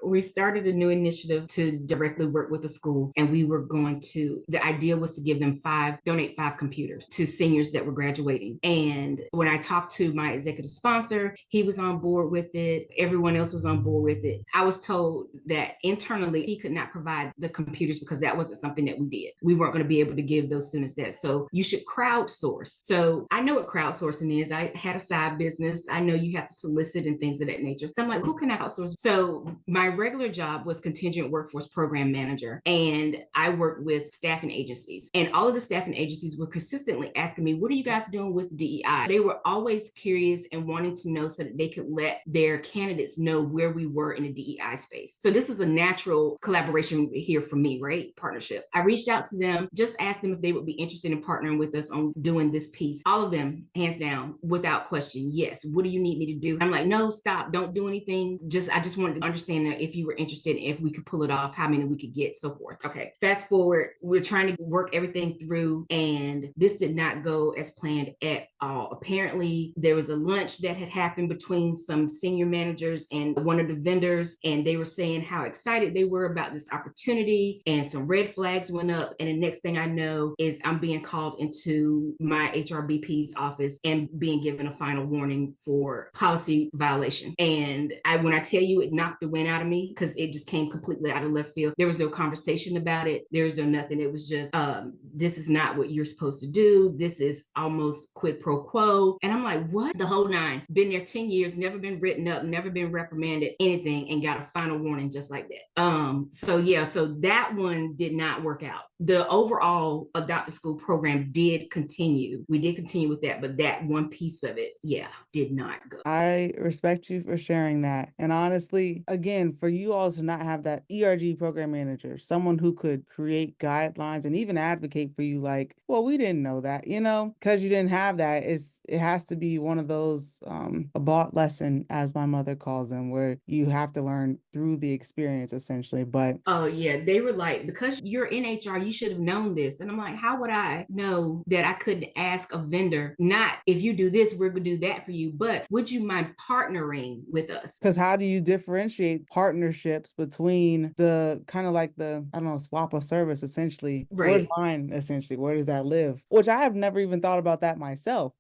we started a new initiative to directly work with the school. And the idea was to donate 5 computers to seniors that were graduating. And when I talked to my executive sponsor, he was on board with it. Everyone else was on board with it. I was told that internally he could not provide the computers because that wasn't something that we did. We weren't going to be able to give those students that. So you should crowdsource. So I know what crowdsourcing is. I had a side business. I know you have to solicit and things of that nature. So I'm like, who can I outsource? So my regular job was contingent workforce program manager. And I worked with staffing agencies. And all of the staffing agencies were consistently asking me, what are you guys doing with DEI? They were always curious and wanting to know so that they could let their candidates know where we were in the DEI space. So this is a natural collaboration here for me, right? Partnership. I reached out to them, just asked them if they would be interested in partnering with us on doing this piece. All of them, hands down, without question, yes. What do you need me to do? I'm like, no, stop, don't do anything. I just wanted to understand that if you were interested, if we could pull it off, how many we could get, so forth. Okay, fast forward, we're trying to work everything through, and this did not go as planned at all. Apparently, there was a lunch that had happened between some senior managers and one of the vendors, and they were saying how excited they were about this opportunity, and some red flags went up. And the next thing I know is I'm being called into my HRBP's office and being given a final warning for policy violation. And when I tell you, it knocked the wind out of me because it just came completely out of left field. There was no conversation about it. There was no nothing. It was just, this is not what you're supposed to do. This is almost quid pro quo. And I'm like, what? The whole nine. Been there 10 years, never been written up, never been reprimanded, anything, and got a final warning just like that. So that one did not work out. The overall Adopt a School program did continue. We did continue with that, but that one piece of it, did not go. I respect you for sharing that. And honestly, again, for you all to not have that ERG program manager, someone who could create guidelines and even advocate for you, like, well, we didn't know that, because you didn't have that. It has to be one of those a bought lesson, as my mother calls them, where you have to learn through the experience, essentially. But oh yeah, they were like, because you're in HR, you should have known this. And I'm like, how would I know that I couldn't ask a vendor, not if you do this, we're gonna do that for you, but would you mind partnering with us? Because how do you differentiate partnerships between the kind of like the, I don't know, swap of service, essentially? Right. Where's mine, essentially? Where does that live? Which I have never even thought about that myself.